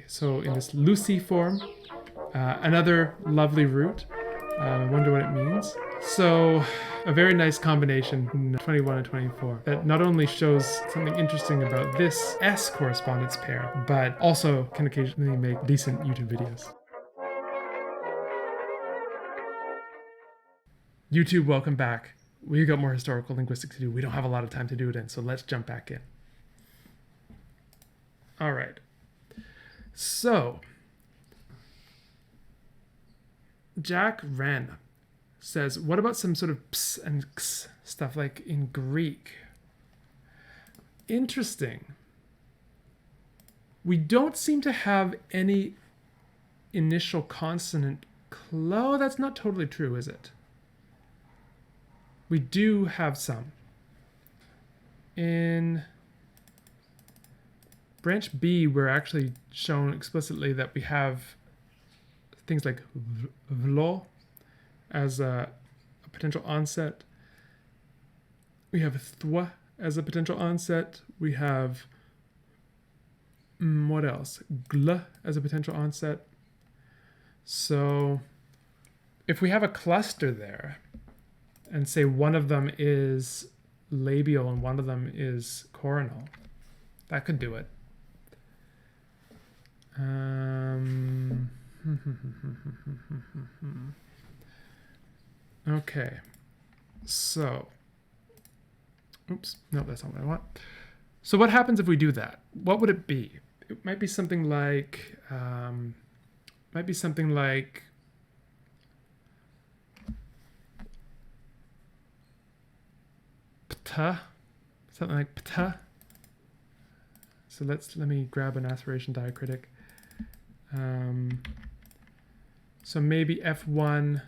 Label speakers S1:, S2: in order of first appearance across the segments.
S1: So in this Lucy form, another lovely root. I wonder what it means. So a very nice combination in 21 and 24 that not only shows something interesting about this S correspondence pair, but also can occasionally make decent YouTube videos. YouTube, welcome back. We've got more historical linguistics to do. We don't have a lot of time to do it in, so let's jump back in. All right. So, Jack Wren says, what about some sort of ps and x stuff like in Greek? Interesting. We don't seem to have any initial consonant. Oh, that's not totally true, is it? We do have some. In branch B, we're actually shown explicitly that we have things like vlo as a potential onset. We have thwa as a potential onset. We have, what else? Gl as a potential onset. So if we have a cluster there, and say one of them is labial and one of them is coronal, that could do it. Okay, so, oops, no, that's not what I want. So what happens if we do that? What would it be? It might be something like, pta, something like pta. So let me grab an aspiration diacritic. So maybe F1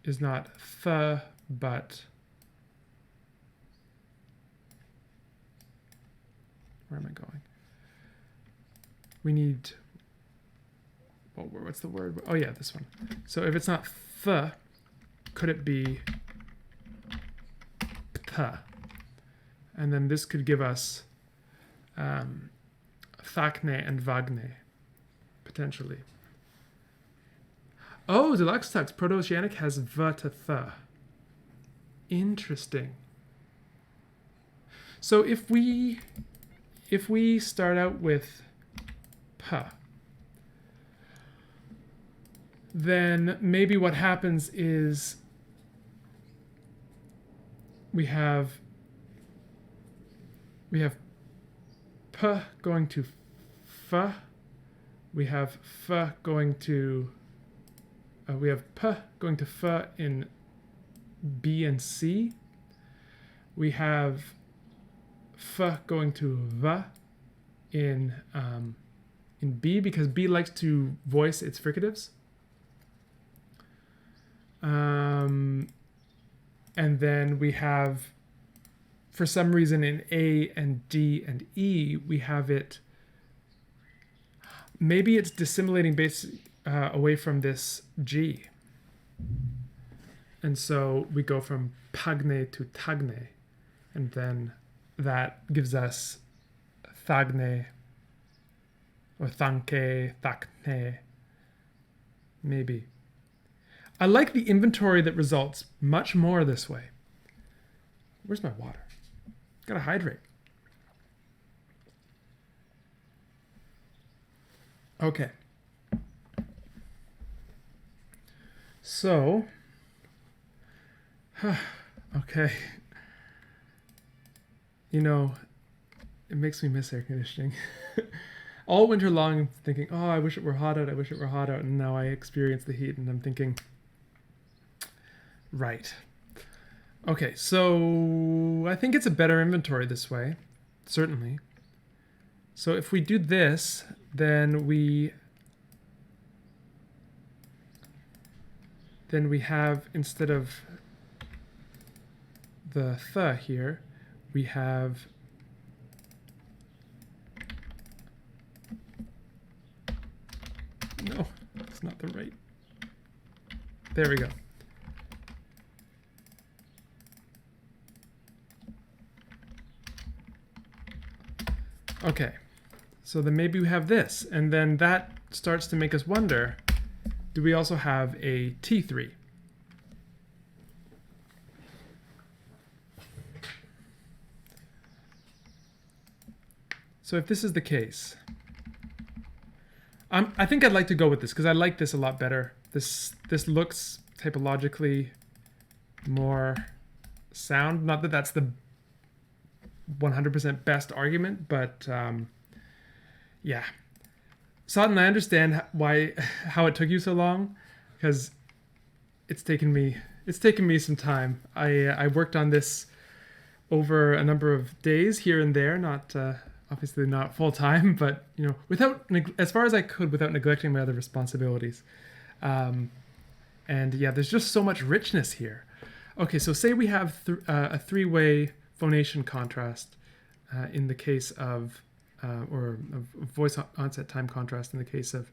S1: is not th, but where am I going? We need, what's the word? Oh yeah, this one. So if it's not th, could it be pta? And then this could give us thakne and vagne, potentially. Oh, Deluxe Tux, Proto-Oceanic has v to th. Interesting. So if we start out with p, then maybe what happens is we have p going to f, we have f going to, we have p going to f in B and C, we have f going to v in B, because B likes to voice its fricatives. And then we have, for some reason in A and D and E, we have it, maybe it's dissimilating away from this G. And so we go from pagne to tagne, and then that gives us thagne, or thanke, thakne, maybe. I like the inventory that results much more this way. Where's my water? Gotta hydrate. Okay. So, okay. You know, it makes me miss air conditioning. All winter long, I'm thinking, oh, I wish it were hot out, I wish it were hot out, and now I experience the heat, and I'm thinking, right. Okay, so I think it's a better inventory this way, certainly. So if we do this, then we have, instead of the th here, we have no, it's not the right. There we go. Okay, So then maybe we have this, and then that starts to make us wonder, do we also have a T3? So if this is the case, I think I'd like to go with this because I like this a lot better. This looks typologically more sound. Not that that's the 100% best argument, but yeah. Sutton, I understand how it took you so long, because it's taken me some time. I worked on this over a number of days here and there, not obviously not full time, but you know, as far as I could without neglecting my other responsibilities. And yeah, there's just so much richness here. Okay, so say we have a three-way phonation contrast in the case of, or a voice onset time contrast in the case of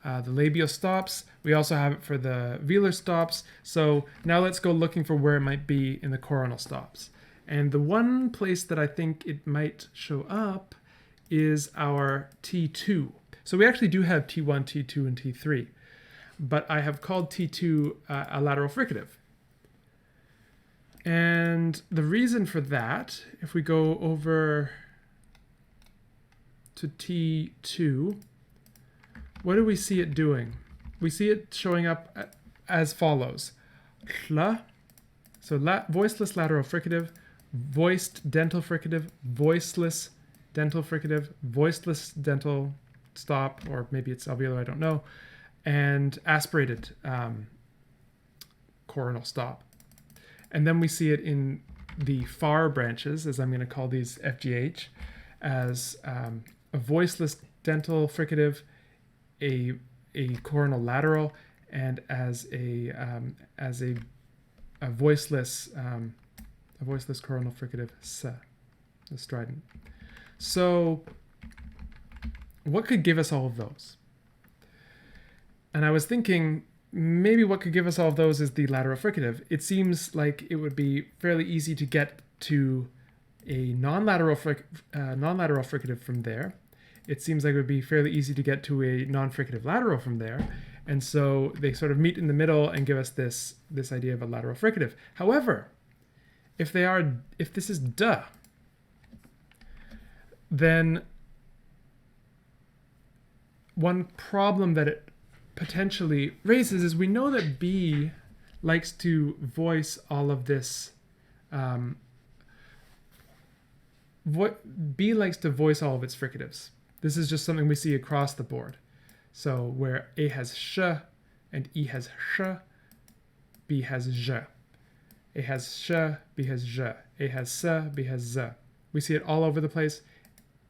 S1: the labial stops. We also have it for the velar stops. So now let's go looking for where it might be in the coronal stops. And the one place that I think it might show up is our T2. So we actually do have T1, T2, and T3, but I have called T2 a lateral fricative. And the reason for that, if we go over to T2, what do we see it doing? We see it showing up as follows. Hla, so voiceless lateral fricative, voiced dental fricative, voiceless dental fricative, voiceless dental stop, or maybe it's alveolar, I don't know, and aspirated coronal stop. And then we see it in the far branches, as I'm going to call these FGH, as a voiceless dental fricative, a coronal and as a voiceless coronal fricative se, the strident. So what could give us all of those? And I was thinking maybe what could give us all of those is the lateral fricative. It seems like it would be fairly easy to get to a non-lateral fricative from there. It seems like it would be fairly easy to get to a non-fricative lateral from there. And so they sort of meet in the middle and give us this idea of a lateral fricative. However, if this is duh, then one problem that it potentially raises is we know that B likes to voice all of this. B likes to voice all of its fricatives. This is just something we see across the board. So where A has sh and E has sh, B has j. A has sh, B has j. A has s, B has z. We see it all over the place.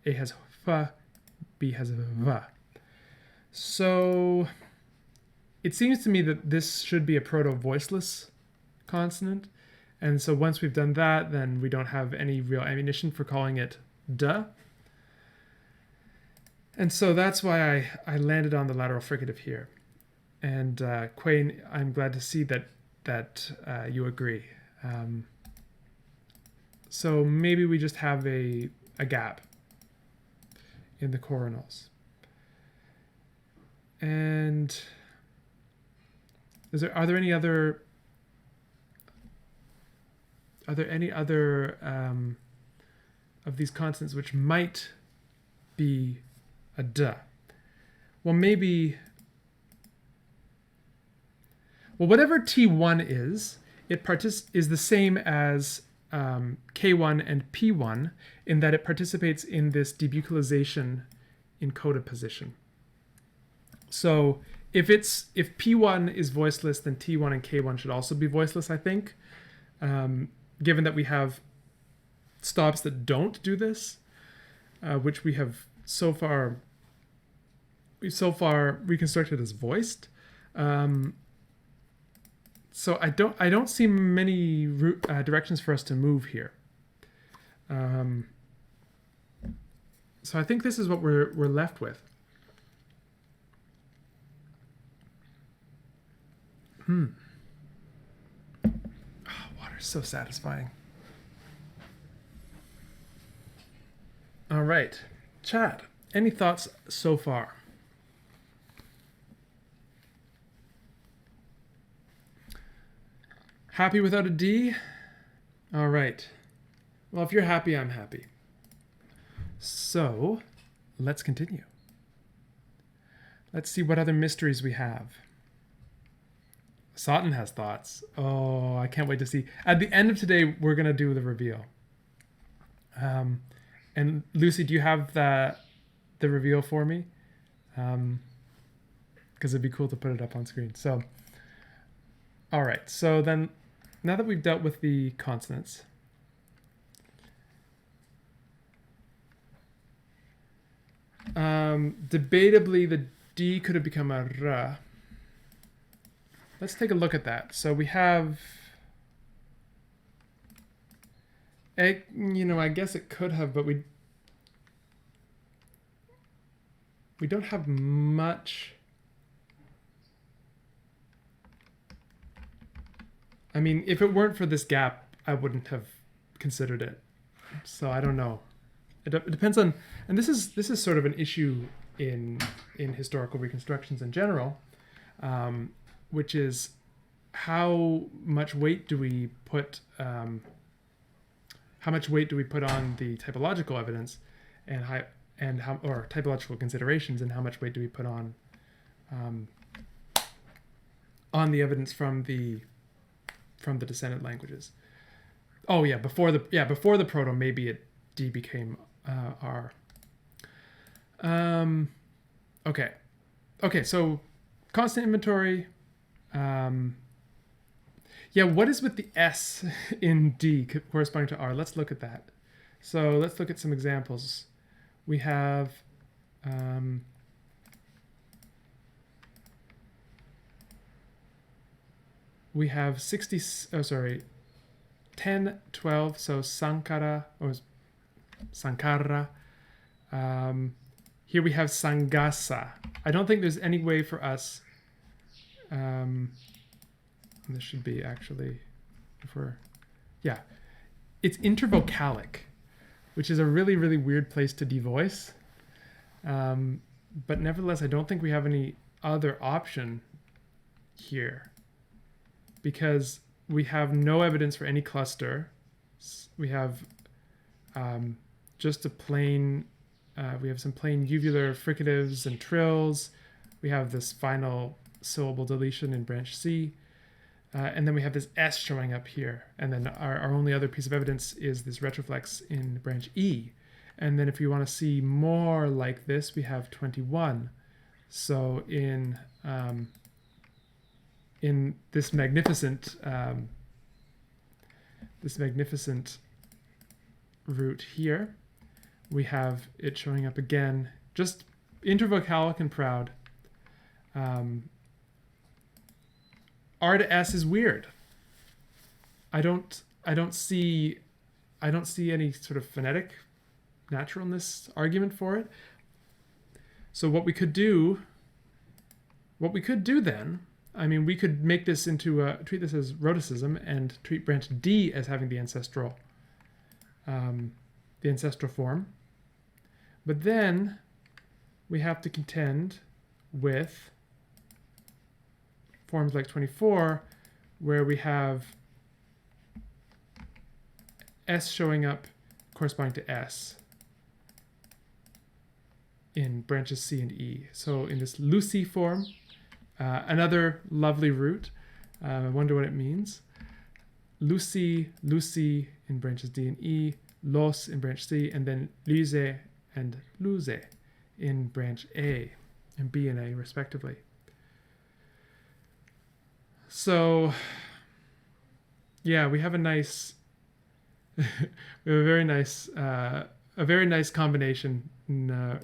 S1: A has f, B has v. So it seems to me that this should be a proto-voiceless consonant. And so once we've done that, then we don't have any real ammunition for calling it duh. And so that's why I landed on the lateral fricative here. And Quain, I'm glad to see that you agree. So maybe we just have a gap in the coronals. And are there any other of these consonants which might be a duh? Well, maybe. Well, whatever T1 is, it is the same as K1 and P1 in that it participates in this debuccalization in coda position. So if P1 is voiceless, then T1 and K1 should also be voiceless, I think. Given that we have stops that don't do this, which we have so far reconstructed as voiced. So I don't see many directions for us to move here. So I think this is what we're left with. Oh, water's so satisfying. All right, chat. Any thoughts so far? Happy without a D? All right. Well, if you're happy, I'm happy. So let's continue. Let's see what other mysteries we have. Sawton has thoughts. Oh, I can't wait to see. At the end of today, we're going to do the reveal. And Lucy, do you have the reveal for me? Because it'd be cool to put it up on screen. So, all right. So then, now that we've dealt with the consonants, debatably the D could have become a R. Let's take a look at that. So we have, I guess it could have, but we don't have much. I mean, if it weren't for this gap, I wouldn't have considered it. So I don't know. It depends on, and this is sort of an issue in historical reconstructions in general, which is how much weight do we put on the typological evidence, and how, or typological considerations, and how much weight do we put on the evidence from the descendant languages. Oh yeah, before the proto, maybe D became R. Okay, so constant inventory. Yeah, what is with the S in D corresponding to R? Let's look at that. So let's look at some examples. We have 10, 12, so Sankara, or Sankara. Here we have Sangasa. I don't think there's any way for us, this should be actually, it's intervocalic, which is a really, really weird place to devoice. But nevertheless, I don't think we have any other option here, because we have no evidence for any cluster. We have just a plain, we have some plain uvular fricatives and trills. We have this final syllable deletion in branch C. And then we have this S showing up here. And then our only other piece of evidence is this retroflex in branch E. And then if you want to see more like this, we have 21. So in this magnificent root here, we have it showing up again, just intervocalic and proud. R to S is weird. I don't see any sort of phonetic naturalness argument for it. So what we could do then, I mean, we could make this into treat this as rhoticism and treat branch D as having the ancestral form. But then we have to contend with forms like 24, where we have S showing up corresponding to S in branches C and E. So in this Lucy form, another lovely root. I wonder what it means. Lucy, Lucy in branches D and E, Los in branch C, and then Lise and Luse in branch A and B and A respectively. So yeah, we have a nice we have a very nice combination in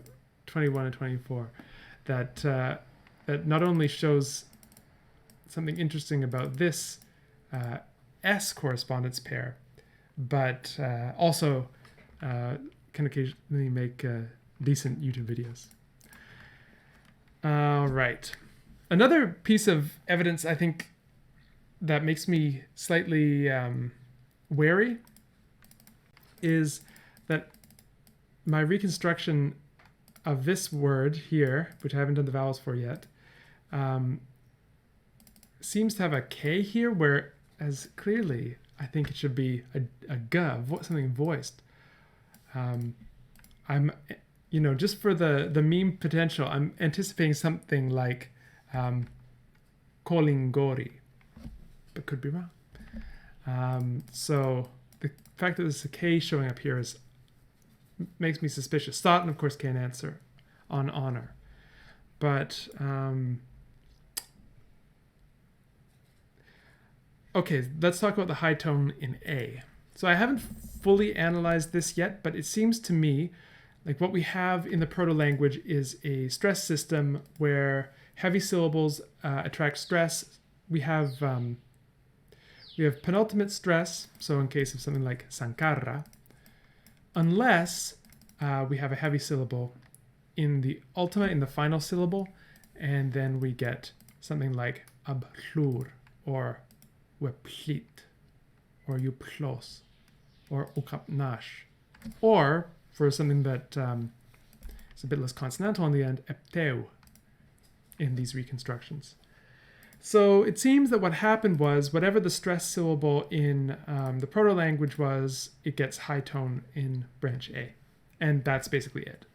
S1: 21 and 24 that not only shows something interesting about this S correspondence pair, but also can occasionally make decent YouTube videos. All right. Another piece of evidence, I think, that makes me slightly wary is that my reconstruction of this word here, which I haven't done the vowels for yet, seems to have a K here, whereas clearly I think it should be a G, something voiced. I'm, just for the meme potential, I'm anticipating something like kolingori, but could be wrong. So the fact that there's a K showing up here makes me suspicious. Staten, of course, can't answer on honor. But, okay, let's talk about the high tone in A. So I haven't fully analyzed this yet, but it seems to me like what we have in the proto-language is a stress system where heavy syllables attract stress. We have penultimate stress, so in case of something like Sankara, unless we have a heavy syllable in the ultimate, in the final syllable, and then we get something like abhlur, or weplit, or uplos, or ukapnash, or for something that is a bit less consonantal on the end, epteu, in these reconstructions. So it seems that what happened was whatever the stress syllable in the proto-language was, it gets high tone in branch A. And that's basically it.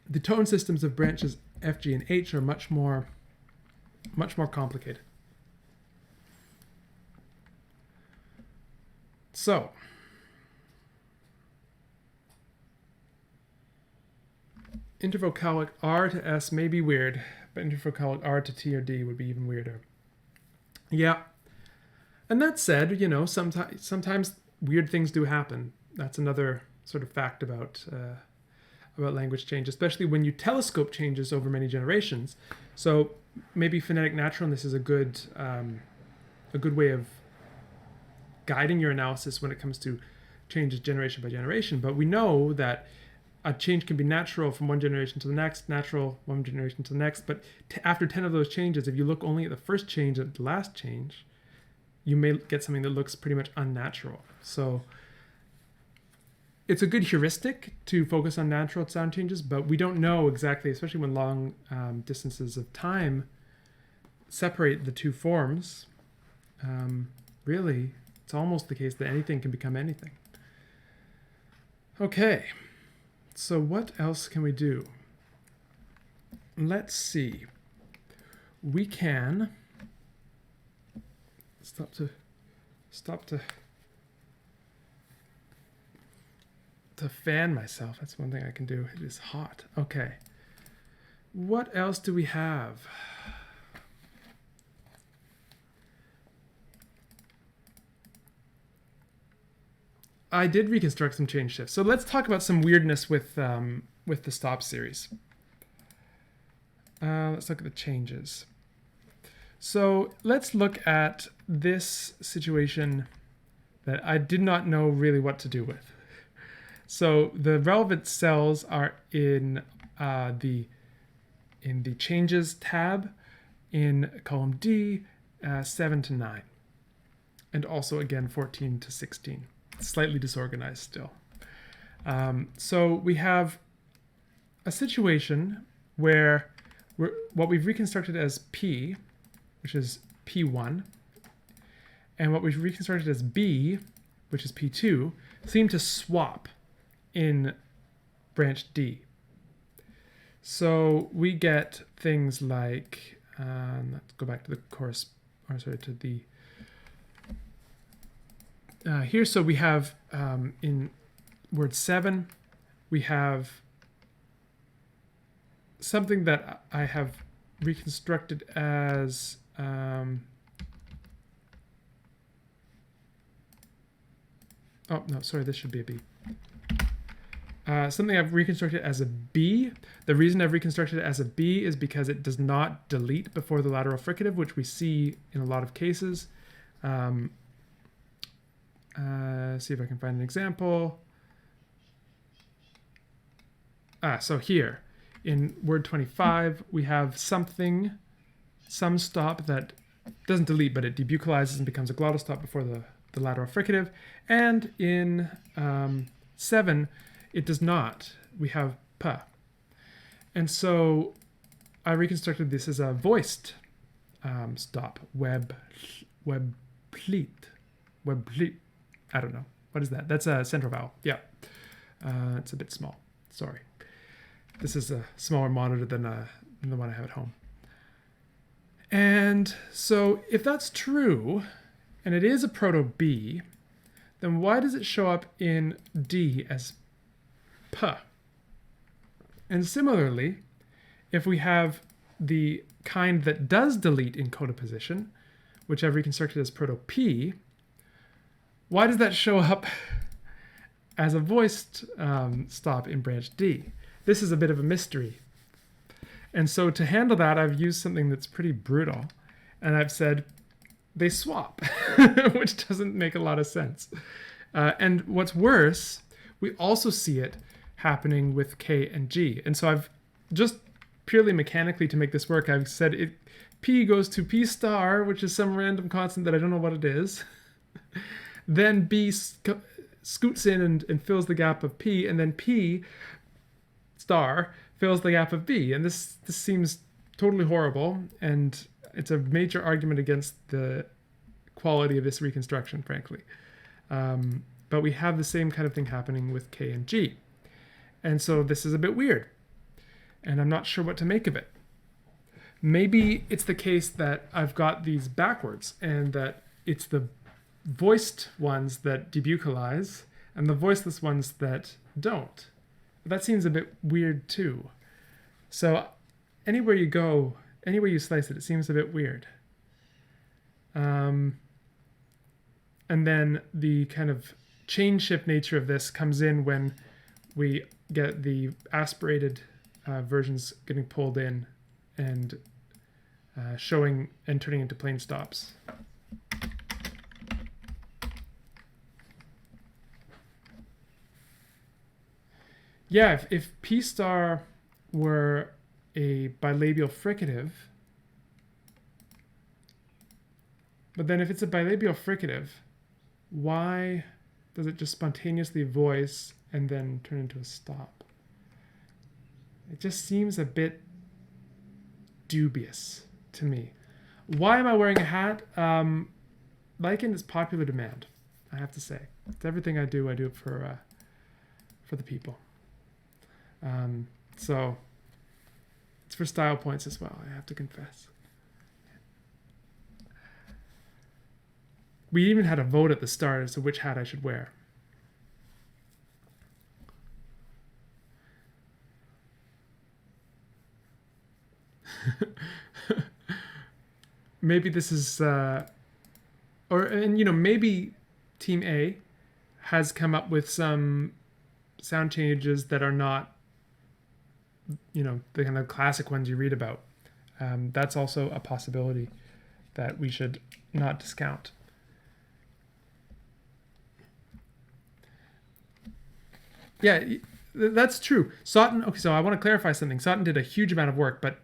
S1: The tone systems of branches F, G, and H are much more complicated. So, intervocalic R to S may be weird, but intervocalic R to T or D would be even weirder. Yeah. And that said, sometimes weird things do happen. That's another sort of fact about language change, especially when you telescope changes over many generations. So maybe phonetic naturalness is a good way of guiding your analysis when it comes to changes generation by generation. But we know that a change can be natural from one generation to the next, natural one generation to the next. But after 10 of those changes, if you look only at the first change and the last change, you may get something that looks pretty much unnatural. So it's a good heuristic to focus on natural sound changes, but we don't know exactly, especially when long distances of time separate the two forms. Really, it's almost the case that anything can become anything. Okay, so what else can we do? Let's see. We can stop to fan myself. That's one thing I can do. It is hot. Okay. What else do we have? I did reconstruct some change shifts. So let's talk about some weirdness with the stop series. Let's look at the changes. So let's look at this situation that I did not know really what to do with. So the relevant cells are in the changes tab in column D, 7 to 9, and also again 14 to 16. Slightly disorganized still. So we have a situation where what we've reconstructed as P, which is P1, and what we've reconstructed as B, which is P2, seem to swap in branch D. So we get things like, let's go back to the here. So we have in word 7, we have something that I have reconstructed as oh no, sorry, this should be a B. Something I've reconstructed as a B. The reason I've reconstructed it as a B is because it does not delete before the lateral fricative, which we see in a lot of cases. See if I can find an example. So here in word 25, we have some stop that doesn't delete, but it debuccalizes and becomes a glottal stop before the the lateral fricative, and in 7, it does not. We have p. And so I reconstructed this as a voiced stop. Web pleat. I don't know. What is that? That's a central vowel. Yeah. It's a bit small. Sorry. This is a smaller monitor than the one I have at home. And so if that's true, and it is a proto-B, then why does it show up in D as P? And similarly, if we have the kind that does delete in coda position, which I've reconstructed as proto-P, why does that show up as a voiced stop in branch D? This is a bit of a mystery. And so to handle that, I've used something that's pretty brutal. And I've said, they swap, which doesn't make a lot of sense. And what's worse, we also see it happening with K and G. And so I've just purely mechanically to make this work, I've said P goes to P star, which is some random constant that I don't know what it is. Then B scoots in and fills the gap of P, and then P star fills the gap of B. And this seems totally horrible, and it's a major argument against the quality of this reconstruction, frankly. But we have the same kind of thing happening with K and G. And so this is a bit weird, and I'm not sure what to make of it. Maybe it's the case that I've got these backwards, and that it's the voiced ones that debuccalize, and the voiceless ones that don't. But that seems a bit weird too. So anywhere you go, anywhere you slice it, it seems a bit weird. And then the kind of chain shift nature of this comes in when we get the aspirated versions getting pulled in and showing and turning into plain stops. Yeah, if P star were a bilabial fricative, but then if it's a bilabial fricative, why does it just spontaneously voice and then turn into a stop? It just seems a bit dubious to me. Why am I wearing a hat? Lichen is popular demand, I have to say. It's everything I do it for the people. So it's for style points as well, I have to confess. We even had a vote at the start as to which hat I should wear. Maybe this is, maybe Team A has come up with some sound changes that are not, the kind of classic ones you read about. That's also a possibility that we should not discount. Yeah, that's true. Sawton, okay, so I want to clarify something. Sawton did a huge amount of work, but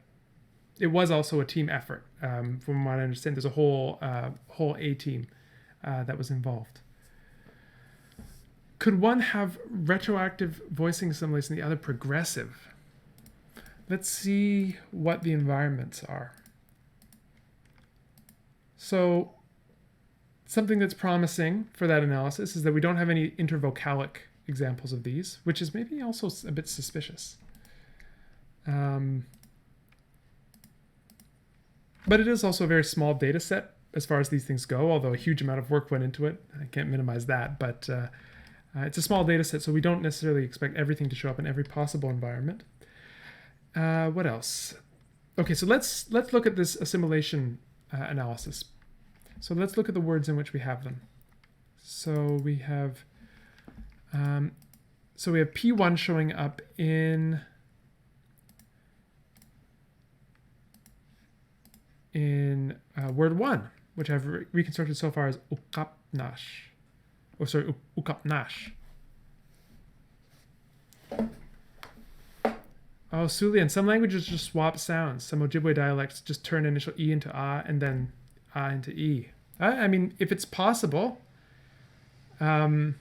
S1: it was also a team effort. From what I understand, there's a whole A team that was involved. Could one have retroactive voicing assimilation and the other progressive? Let's see what the environments are. So something that's promising for that analysis is that we don't have any intervocalic examples of these, which is maybe also a bit suspicious. But it is also a very small data set as far as these things go, although a huge amount of work went into it. I can't minimize that, but it's a small data set, so we don't necessarily expect everything to show up in every possible environment. What else? Okay, so let's look at this assimilation analysis. So let's look at the words in which we have them. So we have P1 showing up in word 1, which I've reconstructed so far as ukapnash. Ukapnash. Oh, Sulian. Some languages just swap sounds. Some Ojibwe dialects just turn initial E into A and then A into E. I mean, if it's possible, We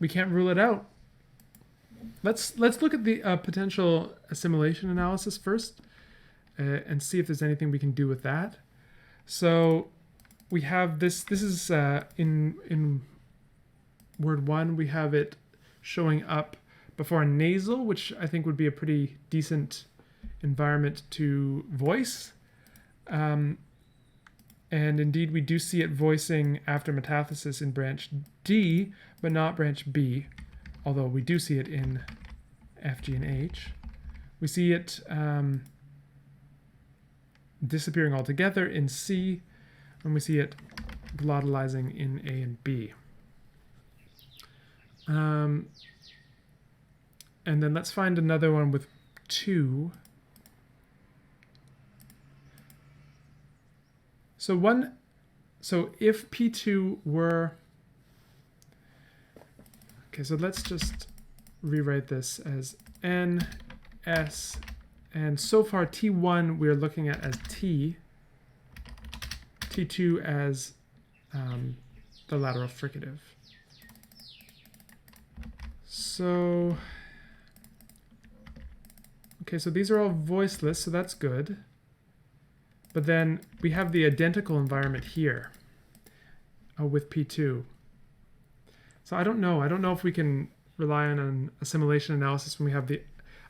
S1: can't rule it out. Let's look at the potential assimilation analysis first and see if there's anything we can do with that. So we have this. This is in word 1. We have it showing up before a nasal, which I think would be a pretty decent environment to voice. And indeed, we do see it voicing after metathesis in branch D, but not branch B, although we do see it in F, G, and H. We see it disappearing altogether in C, and we see it palatalizing in A and B. And then let's find another one with 2. So if P2 were, okay, so let's just rewrite this as N, S, and so far T1 we're looking at as T, T2 as the lateral fricative. So, okay, so these are all voiceless, so that's good. But then we have the identical environment here with P2. So I don't know. I don't know if we can rely on an assimilation analysis when we have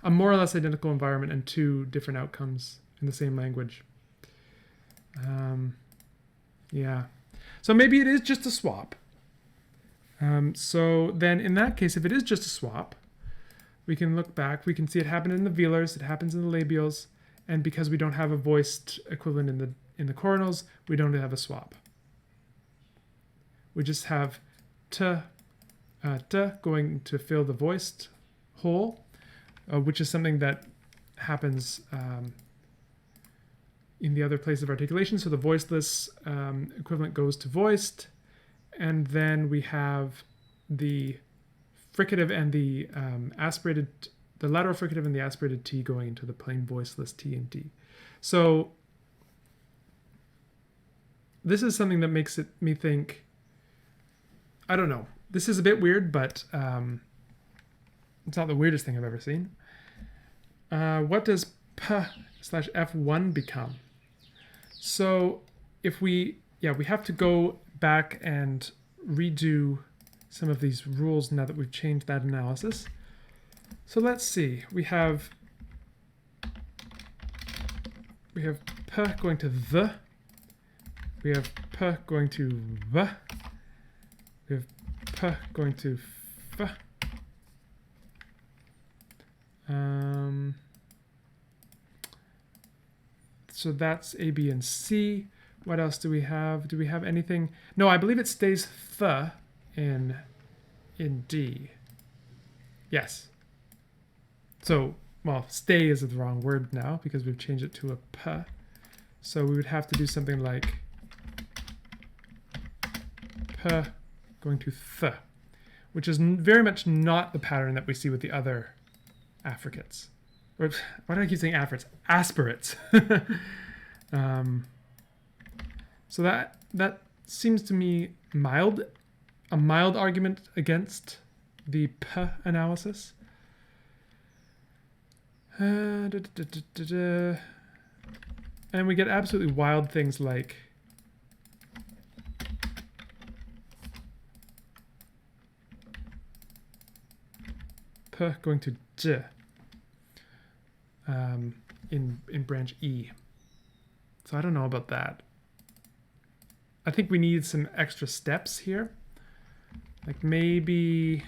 S1: a more or less identical environment and 2 different outcomes in the same language. Yeah. So maybe it is just a swap. So then in that case, if it is just a swap, we can look back. We can see it happen in the velars. It happens in the labials. And because we don't have a voiced equivalent in the coronals, we don't have a swap. We just have t going to fill the voiced hole, which is something that happens in the other place of articulation. So the voiceless equivalent goes to voiced, and then we have the fricative and the aspirated. The lateral fricative and the aspirated T going into the plain voiceless T and D. So this is something that makes me think, I don't know. This is a bit weird, but it's not the weirdest thing I've ever seen. What does P/F1 become? So if we have to go back and redo some of these rules now that we've changed that analysis. So let's see, we have P going to the, we have P going to V, we have P going to F. So that's A, B, and C. What else do we have? Do we have anything? No, I believe it stays th in D. Yes. So, well, stay is the wrong word now because we've changed it to a P. So we would have to do something like P going to th, which is very much not the pattern that we see with the other affricates. Or, why do I keep saying affricates? Aspirates. So that seems to me a mild argument against the P analysis. And we get absolutely wild things like P going to J in branch E. So I don't know about that. I think we need some extra steps here. Like maybe,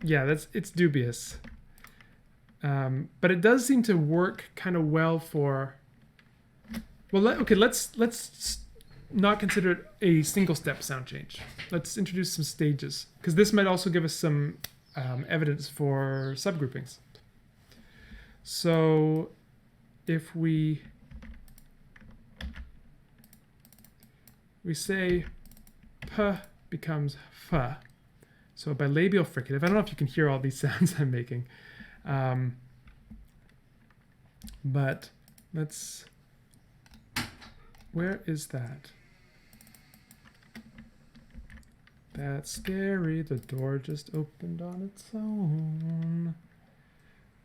S1: yeah, it's dubious. But it does seem to work kind of well for, well, let's not consider it a single step sound change. Let's introduce some stages, because this might also give us some evidence for subgroupings. So if we say P becomes F, so by labial fricative, I don't know if you can hear all these sounds I'm making, but let's, where is that? That's scary. The door just opened on its own.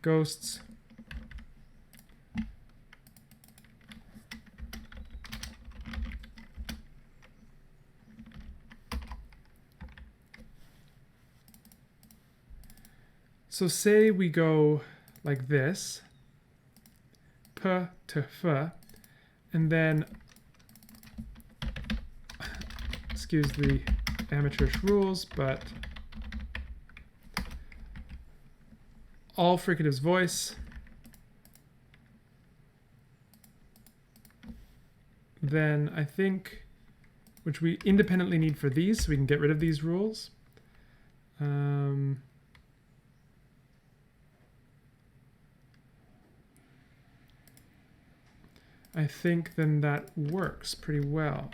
S1: Ghosts. So say we go like this, p to f, and then, excuse the amateurish rules, but all fricatives voice, then I think, which we independently need for these, so we can get rid of these rules. I think then that works pretty well.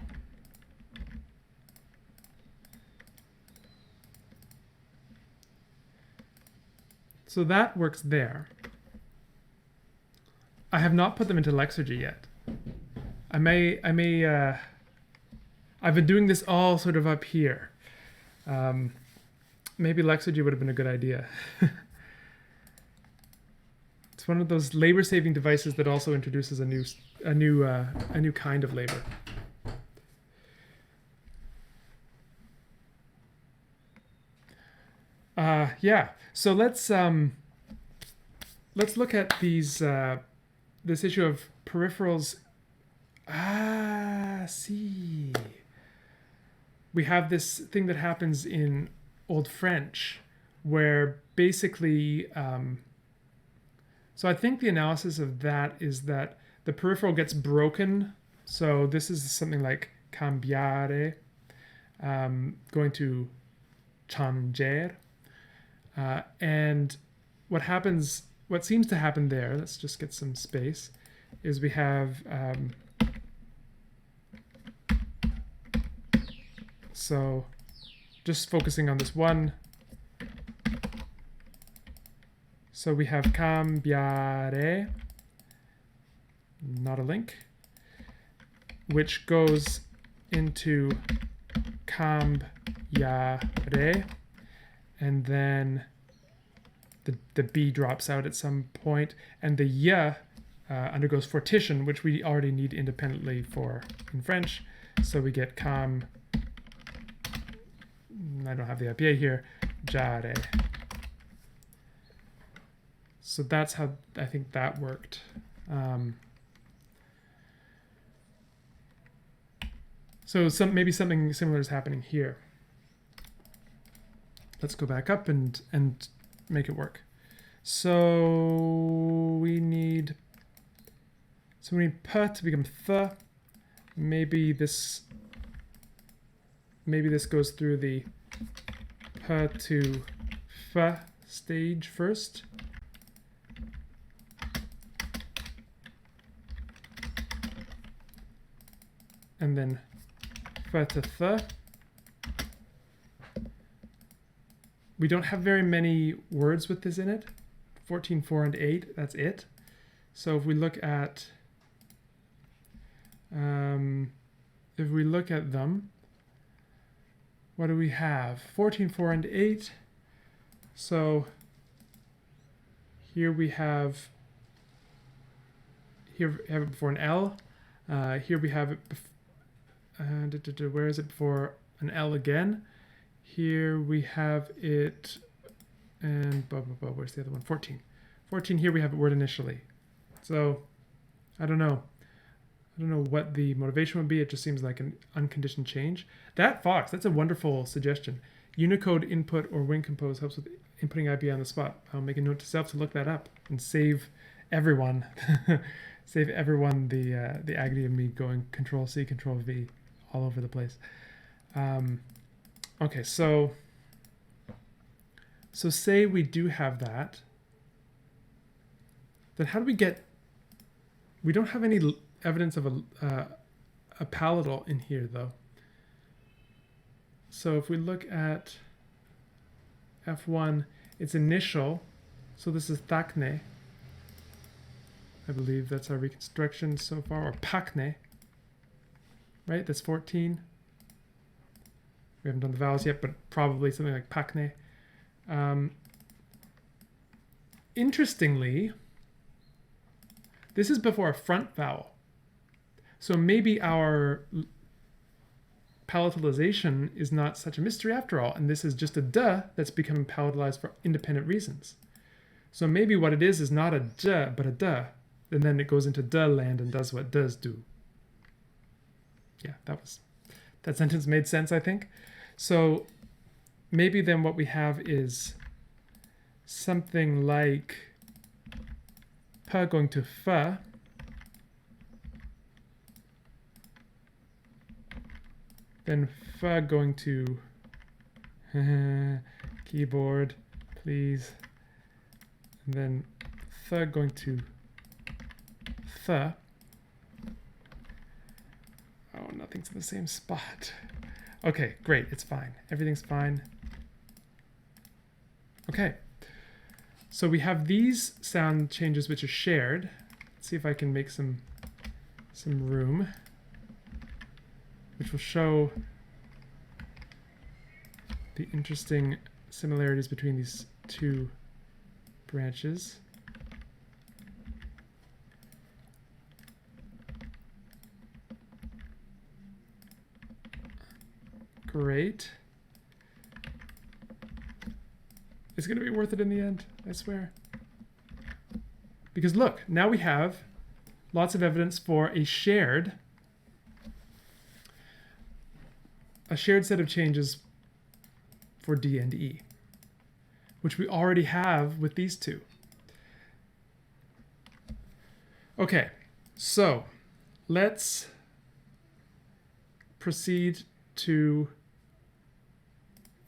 S1: So that works there. I have not put them into Lexergy yet. I've been doing this all sort of up here. Maybe Lexergy would have been a good idea. It's one of those labor-saving devices that also introduces a new kind of labor. Yeah. So let's look at these this issue of peripherals. See. We have this thing that happens in Old French where basically so I think the analysis of that is that the peripheral gets broken. So this is something like cambiare, going to changer. And what seems to happen there, let's just get some space, is we have, so just focusing on this one. So we have cambiare, not a link, which goes into cambiare, and then the B drops out at some point, and the Y undergoes fortition, which we already need independently for in French. So we get I don't have the IPA here, jare. So that's how I think that worked. So maybe something similar is happening here. Let's go back up and make it work. So we need p to become th. Maybe this goes through the p to f stage first. And then f to th. We don't have very many words with this in it. 14, 4, and 8, that's it. So if we look at them, what do we have? 14, 4, and 8. So here we have it before an L. Here we have it where is it before an L again? Here we have it, and where's the other one? 14. 14, here we have a word initially. So I don't know what the motivation would be. It just seems like an unconditioned change. Fox, that's a wonderful suggestion. Unicode input or wing compose helps with inputting IPA on the spot. I'll make a note to self to look that up and save everyone the agony of me going Control-C, Control-V all over the place. Okay, so say we do have that, then how do we get, we don't have any evidence of a palatal in here though. So if we look at F1, it's initial, so this is thakne. I believe that's our reconstruction so far, or pakne, right? That's 14. We haven't done the vowels yet, but probably something like pakne. Interestingly, this is before a front vowel. So maybe our palatalization is not such a mystery after all, and this is just a duh that's becoming palatalized for independent reasons. So maybe what it is not a j, but a duh, and then it goes into duh land and does what does do. Yeah, that sentence made sense, I think. So maybe then what we have is something like p going to f, then f going to keyboard, please, and then th going to th. Oh, nothing's in the same spot. Okay, great, it's fine. Everything's fine. Okay, so we have these sound changes which are shared. Let's see if I can make some room, which will show the interesting similarities between these two branches. Great. It's going to be worth it in the end, I swear. Because look, now we have lots of evidence for a shared set of changes for D and E, which we already have with these two. Okay, so let's proceed to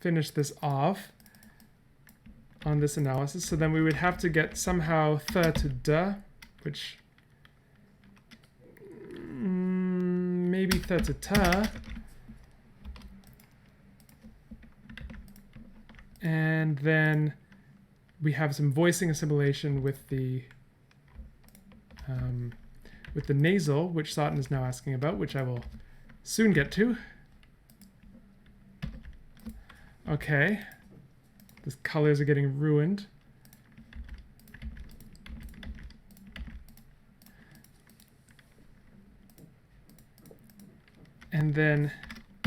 S1: finish this off on this analysis. So then we would have to get somehow th to d, which maybe th to t, and then we have some voicing assimilation with the nasal, which Sutton is now asking about, which I will soon get to. Okay, the colors are getting ruined. And then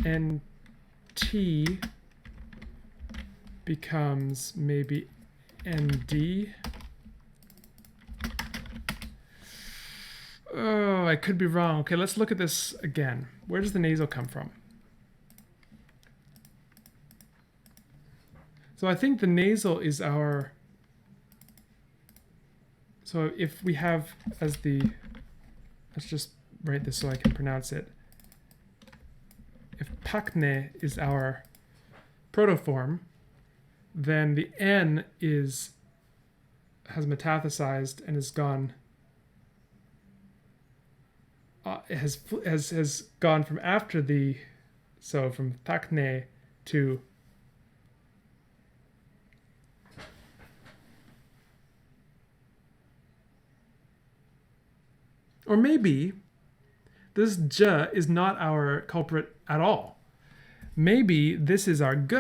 S1: NT becomes maybe ND. Oh, I could be wrong. Okay, let's look at this again. Where does the nasal come from? So I think the nasal is our, so if we have as the, let's just write this so I can pronounce it. If pakne is our protoform, then the N has metathesized and is gone, has gone from after the, so from pakne to or maybe this j is not our culprit at all. Maybe this is our g.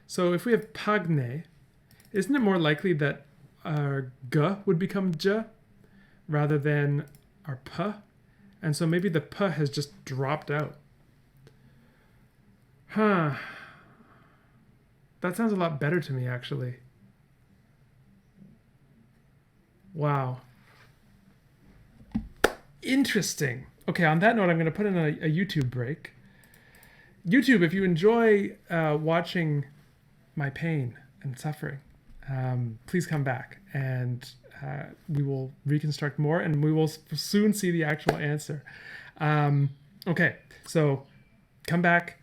S1: So if we have pagne, isn't it more likely that our g would become j rather than our p? And so maybe the p has just dropped out. Huh. That sounds a lot better to me, actually. Wow. Interesting. Okay, on that note, I'm going to put in a YouTube break. YouTube, if you enjoy watching my pain and suffering, please come back and we will reconstruct more and we will soon see the actual answer. Okay, so come back,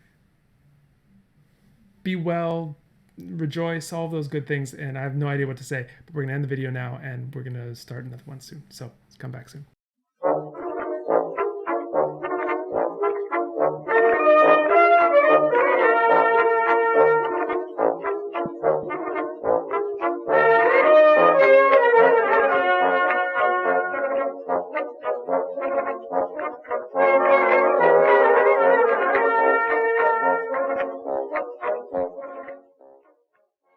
S1: be well, rejoice, all of those good things, and I have no idea what to say, but we're going to end the video now and we're going to start another one soon. So come back soon.